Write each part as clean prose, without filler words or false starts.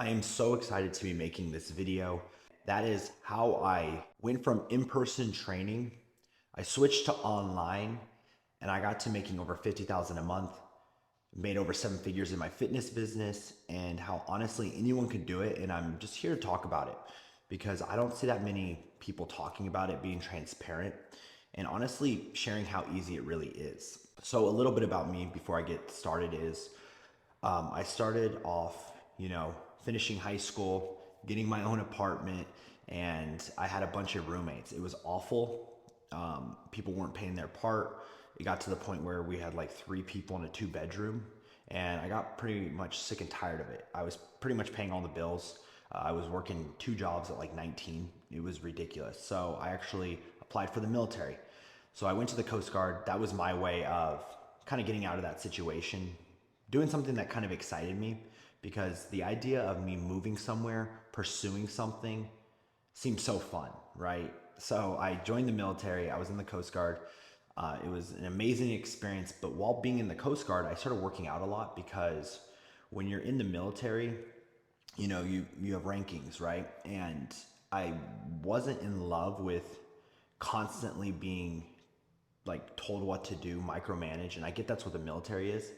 I am so excited to be making this video. That is how I went from in-person training. I switched to online and I got to making over 50,000 a month, made over seven figures in my fitness business, and how honestly anyone could do it. And I'm just here to talk about it because I don't see that many people talking about it, being transparent, and honestly sharing how easy it really is. So a little bit about me before I get started is I started off, finishing high school, getting my own apartment, and I had a bunch of roommates. It was awful. People weren't paying their part. It got to the point where we had like three people in a two-bedroom, and I got pretty much sick and tired of it. I was pretty much paying all the bills. I was working two jobs at like 19. It was ridiculous. So I actually applied for the military. So I went to the Coast Guard. That was my way of kind of getting out of that situation, doing something that kind of excited me because the idea of me moving somewhere, pursuing something seemed so fun, right? So I joined the military. I was in the Coast Guard. It was an amazing experience. But while being in the Coast Guard, I started working out a lot because when you're in the military, you have rankings, right? And I wasn't in love with constantly being like told what to do, micromanage, and I get that's what the military is,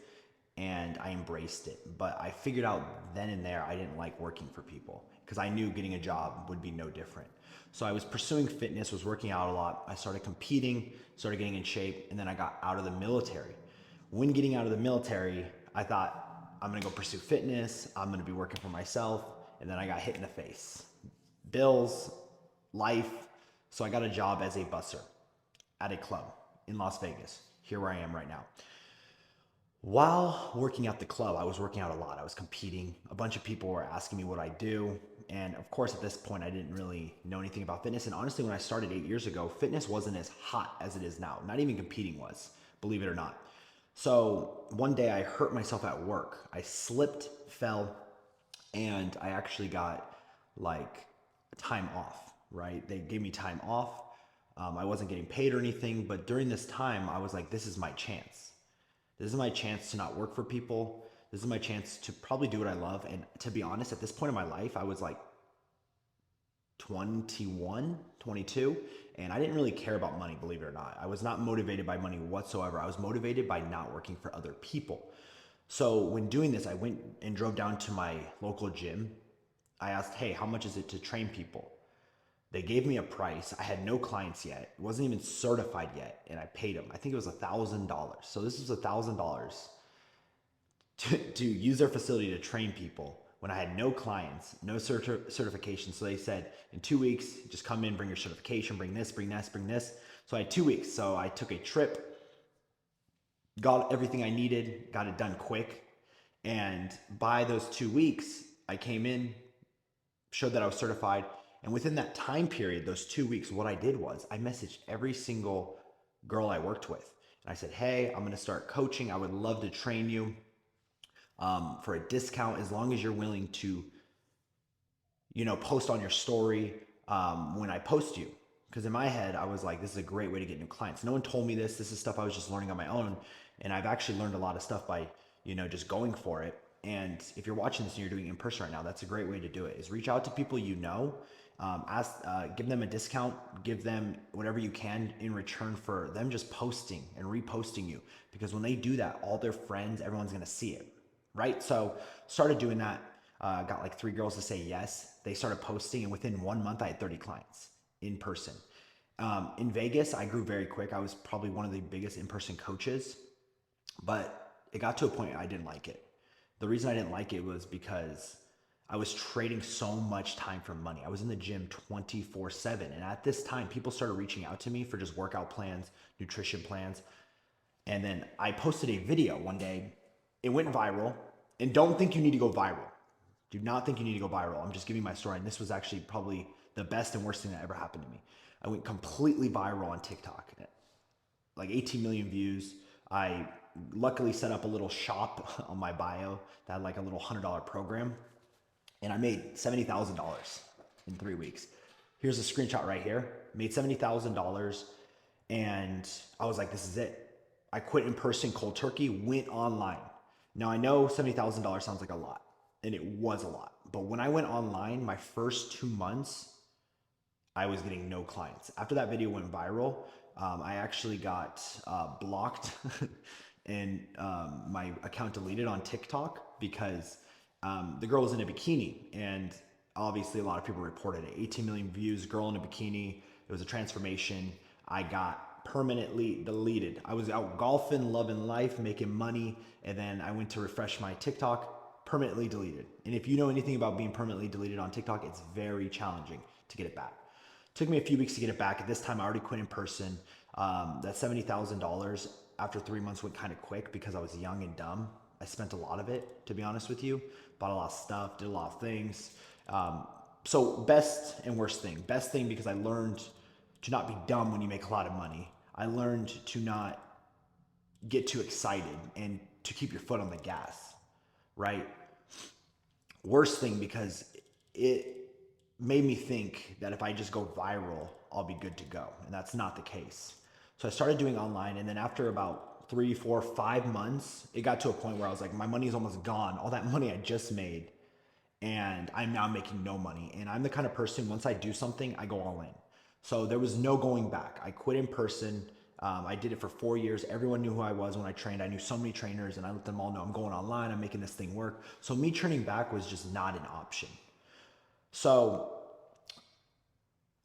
and I embraced it. But I figured out then and there I didn't like working for people because I knew getting a job would be no different. So I was pursuing fitness, was working out a lot. I started competing, started getting in shape, and then I got out of the military. When getting out of the military, I thought I'm gonna go pursue fitness, I'm gonna be working for myself, and then I got hit in the face. Bills, life. So I got a job as a busser at a club in Las Vegas. Here where I am right now. While working at the club, I was working out a lot. I was competing. A bunch of people were asking me what I do. And of course, at this point, I didn't really know anything about fitness. And honestly, when I started 8 years ago, fitness wasn't as hot as it is now. Not even competing was, believe it or not. So one day I hurt myself at work. I slipped, fell, and I actually got like time off, right? They gave me time off. I wasn't getting paid or anything, but during this time, I was like, this is my chance. This is my chance to not work for people. This is my chance to probably do what I love. And to be honest, at this point in my life, I was like 21, 22, and I didn't really care about money, believe it or not. I was not motivated by money whatsoever. I was motivated by not working for other people. So when doing this, I went and drove down to my local gym. I asked, hey, how much is it to train people? They gave me a price. I had no clients yet. It wasn't even certified yet, and I paid them. I think it was $1,000. So this was $1,000 to use their facility to train people when I had no clients, no certification. So they said, in 2 weeks, just come in, bring your certification, bring this, bring this, bring this. So I had 2 weeks. So I took a trip, got everything I needed, got it done quick. And by those 2 weeks, I came in, showed that I was certified. And within that time period, those 2 weeks, what I did was I messaged every single girl I worked with. And I said, hey, I'm going to start coaching. I would love to train you for a discount as long as you're willing to, post on your story when I post you. Because in my head, I was like, this is a great way to get new clients. No one told me this. This is stuff I was just learning on my own. And I've actually learned a lot of stuff by, just going for it. And if you're watching this and you're doing it in person right now, that's a great way to do it, is reach out to people give them a discount, give them whatever you can in return for them just posting and reposting you. Because when they do that, all their friends, everyone's gonna see it, right? So started doing that, got like three girls to say yes. They started posting, and within 1 month, I had 30 clients in person. In Vegas, I grew very quick. I was probably one of the biggest in-person coaches, but it got to a point I didn't like it. The reason I didn't like it was because I was trading so much time for money. I was in the gym 24/7. And at this time, people started reaching out to me for just workout plans, nutrition plans. And then I posted a video one day. It went viral. And don't think you need to go viral. Do not think you need to go viral. I'm just giving my story. And this was actually probably the best and worst thing that ever happened to me. I went completely viral on TikTok, like 18 million views. I luckily set up a little shop on my bio that had like a little $100 program, and I made $70,000 in 3 weeks. Here's a screenshot right here. Made $70,000, and I was like, this is it. I quit in person cold turkey, went online. Now I know $70,000 sounds like a lot, and it was a lot. But when I went online, my first 2 months, I was getting no clients. After that video went viral, I actually got blocked and my account deleted on TikTok because the girl was in a bikini, and obviously a lot of people reported it. 18 million views, girl in a bikini. It was a transformation. I got permanently deleted. I was out golfing, loving life, making money, and then I went to refresh my TikTok, permanently deleted. And if you know anything about being permanently deleted on TikTok, it's very challenging to get it back. Took me a few weeks to get it back. At this time, I already quit in person. That $70,000 after 3 months went kind of quick because I was young and dumb. I spent a lot of it, to be honest with you. Bought a lot of stuff, did a lot of things. So best and worst thing. Best thing because I learned to not be dumb when you make a lot of money. I learned to not get too excited and to keep your foot on the gas, right? Worst thing because it made me think that if I just go viral, I'll be good to go. And that's not the case. So I started doing online, and then after about 3, 4, 5 months, it got to a point where I was like, my money is almost gone. All that money I just made, and I'm now making no money. And I'm the kind of person, once I do something, I go all in. So there was no going back. I quit in person. I did it for 4 years. Everyone knew who I was when I trained. I knew so many trainers, and I let them all know I'm going online. I'm making this thing work. So me turning back was just not an option. So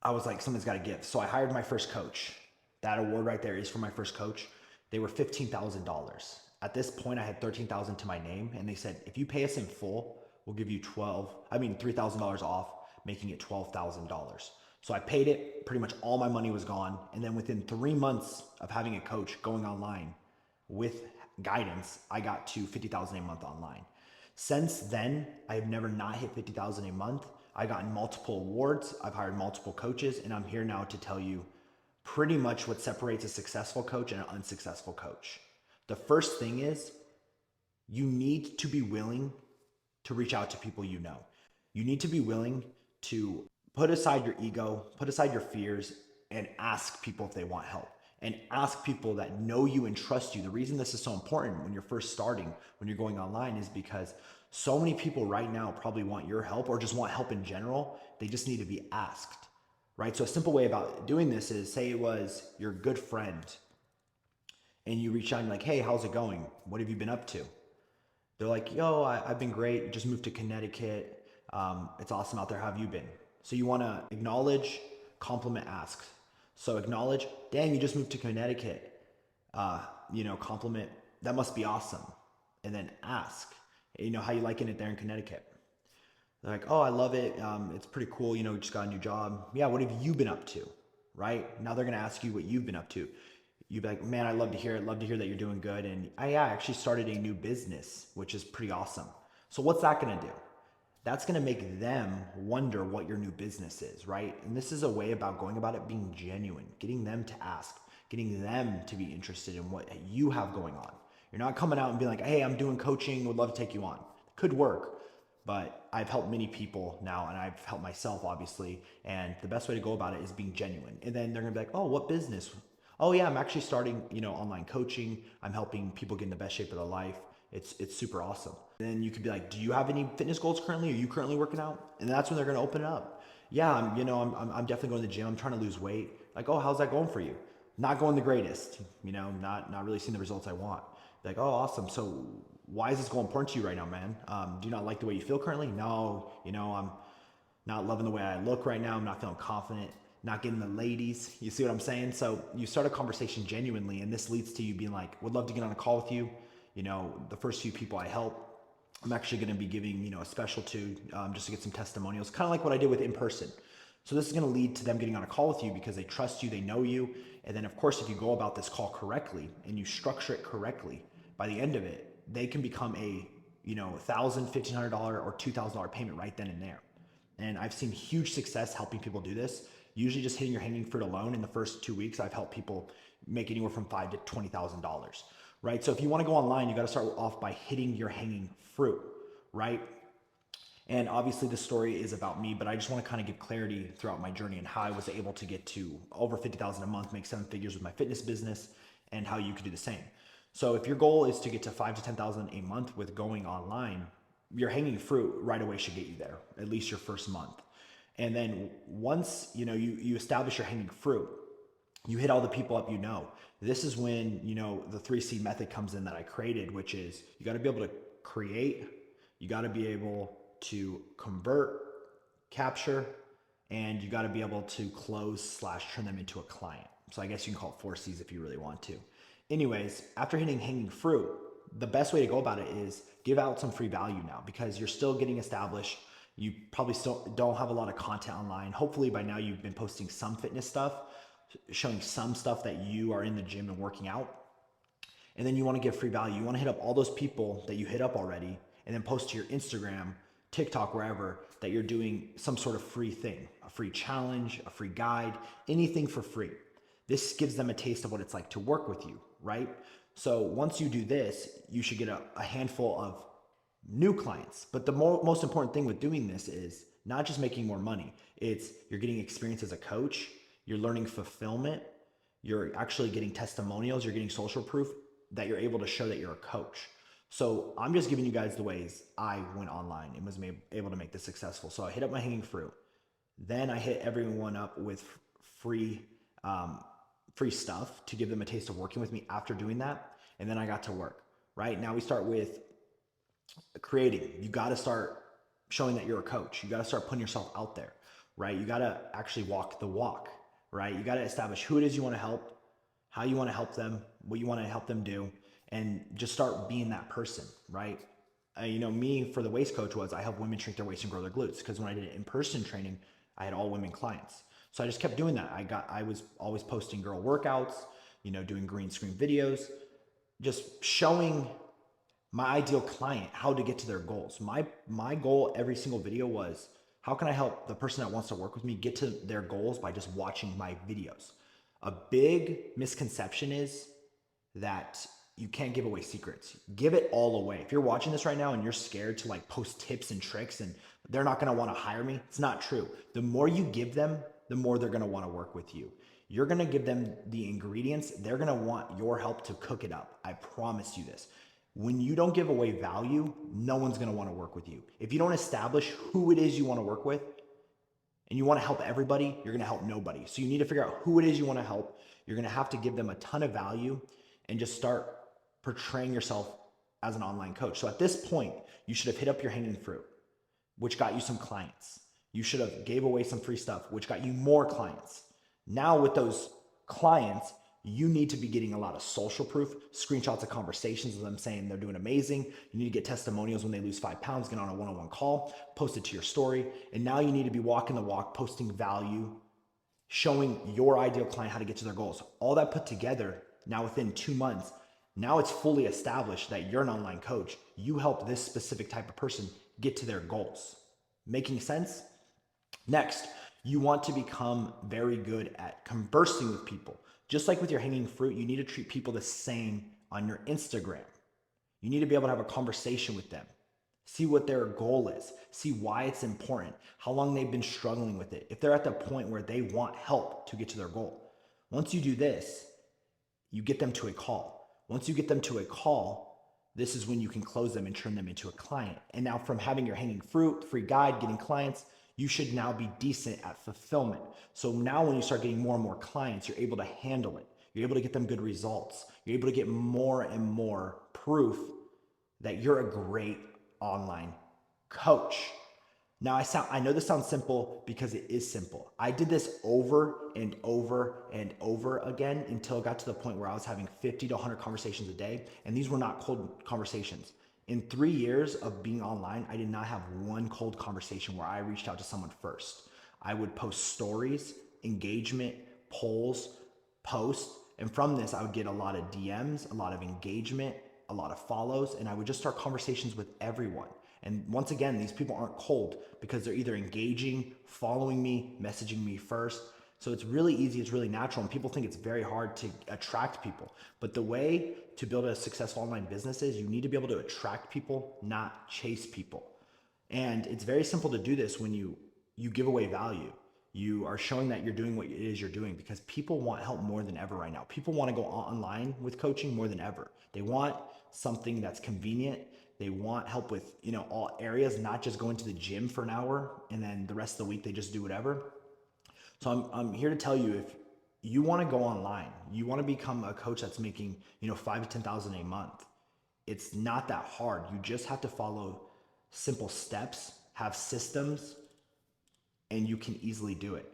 I was like, something's got to give. So I hired my first coach. That award right there is for my first coach. They were $15,000. At this point, I had $13,000 to my name, and they said, if you pay us in full, we'll give you $3,000 off, making it $12,000. So I paid it. Pretty much all my money was gone. And then within 3 months of having a coach going online with guidance, I got to $50,000 a month online. Since then, I have never not hit $50,000 a month. I've gotten multiple awards. I've hired multiple coaches, and I'm here now to tell you pretty much what separates a successful coach and an unsuccessful coach. The first thing is you need to be willing to reach out to people you know. You need to be willing to put aside your ego, put aside your fears, and ask people if they want help. And ask people that know you and trust you. The reason this is so important when you're first starting, when you're going online, is because so many people right now probably want your help or just want help in general. They just need to be asked, right? So a simple way about doing this is, say it was your good friend and you reach out and you're like, hey, how's it going? What have you been up to? They're like, yo, I've been great. Just moved to Connecticut. It's awesome out there. How have you been? So you want to acknowledge, compliment, ask. So acknowledge, dang, you just moved to Connecticut. Compliment, that must be awesome. And then ask, how you liking it there in Connecticut? They're like, oh, I love it. It's pretty cool. We just got a new job. Yeah, what have you been up to? Right? Now they're going to ask you what you've been up to. You'd be like, man, I love to hear it. Love to hear that you're doing good. And I actually started a new business, which is pretty awesome. So what's that going to do? That's going to make them wonder what your new business is, right? And this is a way about going about it being genuine, getting them to ask, getting them to be interested in what you have going on. You're not coming out and being like, hey, I'm doing coaching, would love to take you on. Could work, but I've helped many people now, and I've helped myself, obviously. And the best way to go about it is being genuine. And then they're going to be like, oh, what business? Oh yeah, I'm actually starting, online coaching. I'm helping people get in the best shape of their life. It's super awesome. And then you could be like, do you have any fitness goals currently? Are you currently working out? And that's when they're going to open it up. Yeah, I'm definitely going to the gym. I'm trying to lose weight. Like, oh, how's that going for you? Not going the greatest, not really seeing the results I want. Like, oh, awesome. So why is this goal important to you right now, man? Do you not like the way you feel currently? No, I'm not loving the way I look right now. I'm not feeling confident, not getting the ladies. You see what I'm saying? So you start a conversation genuinely, and this leads to you being like, would love to get on a call with you. The first few people I help, I'm actually going to be giving, a special to just to get some testimonials, kind of like what I did with in person. So this is going to lead to them getting on a call with you because they trust you, they know you. And then of course, if you go about this call correctly and you structure it correctly, by the end of it, they can become a, $1,000, $1,500 or $2,000 payment right then and there. And I've seen huge success helping people do this. Usually just hitting your hanging fruit alone in the first 2 weeks, I've helped people make anywhere from $5,000 to $20,000. Right? So if you want to go online, you got to start off by hitting your hanging fruit, right? And obviously the story is about me, but I just want to kind of give clarity throughout my journey and how I was able to get to over 50,000 a month, make 7 figures with my fitness business, and how you could do the same. So if your goal is to get to 5,000 to 10,000 a month with going online, your hanging fruit right away should get you there, at least your first month. And then once you establish your hanging fruit, you hit all the people up. This is when the 3C method comes in that I created, which is you got to be able to create, you got to be able to convert, capture, and you got to be able to close / turn them into a client. So I guess you can call it 4C's if you really want to. Anyways, after hitting hanging fruit, the best way to go about it is give out some free value now, because you're still getting established. You probably still don't have a lot of content online. Hopefully by now you've been posting some fitness stuff, showing some stuff that you are in the gym and working out. And then you want to give free value. You want to hit up all those people that you hit up already, and then post to your Instagram, TikTok, wherever, that you're doing some sort of free thing, a free challenge, a free guide, anything for free. This gives them a taste of what it's like to work with you, right? So once you do this, you should get a handful of new clients. But the most important thing with doing this is not just making more money. It's you're getting experience as a coach, you're learning fulfillment, you're actually getting testimonials, you're getting social proof that you're able to show that you're a coach. So I'm just giving you guys the ways I went online and was able to make this successful. So I hit up my hanging fruit. Then I hit everyone up with free stuff to give them a taste of working with me after doing that. And then I got to work. Right now we start with creating. You got to start showing that you're a coach. You got to start putting yourself out there, right? You got to actually walk the walk, right? You got to establish who it is you want to help, how you want to help them, what you want to help them do, and just start being that person, right? Me for the waist coach I help women shrink their waist and grow their glutes, because when I did it in-person training, I had all women clients. So I just kept doing that. I was always posting girl workouts, doing green screen videos, just showing my ideal client how to get to their goals. My goal every single video was, how can I help the person that wants to work with me get to their goals by just watching my videos? A big misconception is that you can't give away secrets. Give it all away. If you're watching this right now and you're scared to post tips and tricks and they're not going to want to hire me, it's not true. The more you give them, the more they're going to want to work with you. You're going to give them the ingredients. They're going to want your help to cook it up. I promise you this. When you don't give away value, no one's going to want to work with you. If you don't establish who it is you want to work with and you want to help everybody, you're going to help nobody. So you need to figure out who it is you want to help. You're going to have to give them a ton of value and just start portraying yourself as an online coach. So at this point, you should have hit up your hanging fruit, which got you some clients. You should have gave away some free stuff, which got you more clients. Now with those clients, you need to be getting a lot of social proof, screenshots of conversations of them saying they're doing amazing. You need to get testimonials when they lose 5 pounds, get on a one-on-one call, post it to your story. And now you need to be walking the walk, posting value, showing your ideal client how to get to their goals. All that put together, now within 2 months, now it's fully established that you're an online coach. You help this specific type of person get to their goals. Making sense? Next, you want to become very good at conversing with people. Just like with your hanging fruit, you need to treat people the same on your Instagram. You need to be able to have a conversation with them. See what their goal is. See why it's important. How long they've been struggling with it. If they're at the point where they want help to get to their goal. Once you do this, you get them to a call. Once you get them to a call, this is when you can close them and turn them into a client. And now from having your hanging fruit, free guide, getting clients, you should now be decent at fulfillment. So now when you start getting more and more clients, you're able to handle it. You're able to get them good results. You're able to get more and more proof that you're a great online coach. Now I know this sounds simple because it is simple. I did this over and over and over again until it got to the point where I was having 50 to 100 conversations a day. And these were not cold conversations. In 3 years of being online, I did not have one cold conversation where I reached out to someone first. I would post stories, engagement, polls, posts. And from this, I would get a lot of DMs, a lot of engagement, a lot of follows, and I would just start conversations with everyone. And once again, these people aren't cold because they're either engaging, following me, messaging me first. So it's really easy, it's really natural, and people think it's very hard to attract people. But the way to build a successful online business is you need to be able to attract people, not chase people. And it's very simple to do this when you give away value. You are showing that you're doing what it is you're doing because people want help more than ever right now. People want to go online with coaching more than ever. They want something that's convenient. They want help with, all areas, not just going to the gym for an hour and then the rest of the week they just do whatever. So I'm here to tell you, if you want to go online, you want to become a coach that's making, 5 to 10,000 a month. It's not that hard. You just have to follow simple steps, have systems, and you can easily do it.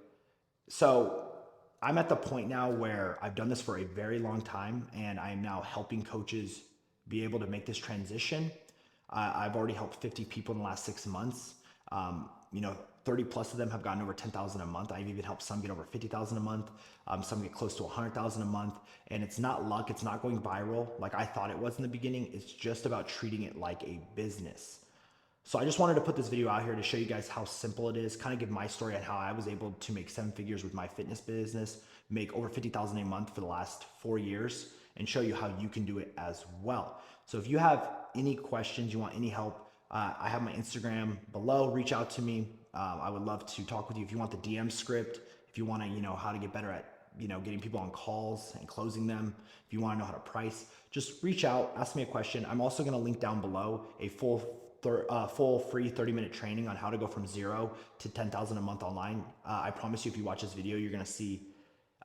So I'm at the point now where I've done this for a very long time, and I am now helping coaches be able to make this transition. I've already helped 50 people in the last 6 months. 30 plus of them have gotten over 10,000 a month. I've even helped some get over 50,000 a month. Some get close to 100,000 a month. And it's not luck. It's not going viral like I thought it was in the beginning. It's just about treating it like a business. So I just wanted to put this video out here to show you guys how simple it is, kind of give my story on how I was able to make 7 figures with my fitness business, make over 50,000 a month for the last 4 years, and show you how you can do it as well. So if you have any questions, you want any help, I have my Instagram below. Reach out to me. I would love to talk with you. If you want the DM script, if you want to, how to get better at, getting people on calls and closing them, if you want to know how to price, just reach out, ask me a question. I'm also going to link down below a full free 30-minute training on how to go from 0 to 10,000 a month online. I promise you, if you watch this video, you're going to see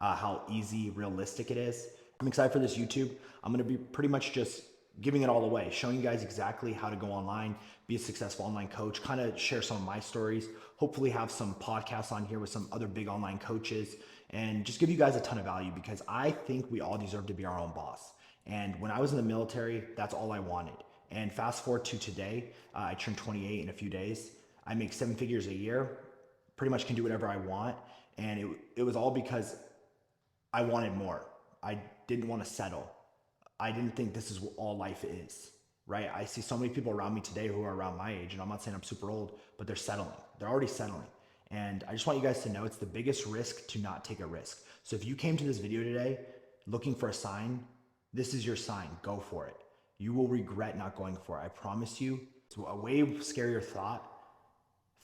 how easy, realistic it is. I'm excited for this YouTube. I'm going to be pretty much just giving it all away, showing you guys exactly how to go online, be a successful online coach, kind of share some of my stories, hopefully have some podcasts on here with some other big online coaches, and just give you guys a ton of value, because I think we all deserve to be our own boss. And when I was in the military, that's all I wanted. And fast forward to today, I turned 28 in a few days. I make 7 figures a year, pretty much can do whatever I want. And it was all because I wanted more. I didn't want to settle. I didn't think this is what all life is, right? I see so many people around me today who are around my age, and I'm not saying I'm super old, but they're settling. They're already settling. And I just want you guys to know it's the biggest risk to not take a risk. So if you came to this video today looking for a sign, this is your sign. Go for it. You will regret not going for it. I promise you. It's a way scarier thought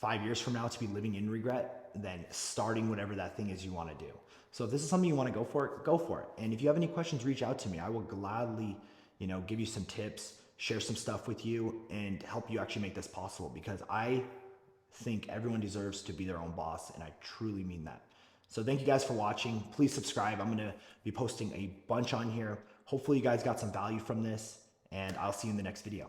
5 years from now to be living in regret than starting whatever that thing is you want to do. So if this is something you want to go for, go for it. And if you have any questions, reach out to me. I will gladly, give you some tips, share some stuff with you, and help you actually make this possible, because I think everyone deserves to be their own boss, and I truly mean that. So thank you guys for watching. Please subscribe. I'm going to be posting a bunch on here. Hopefully you guys got some value from this, and I'll see you in the next video.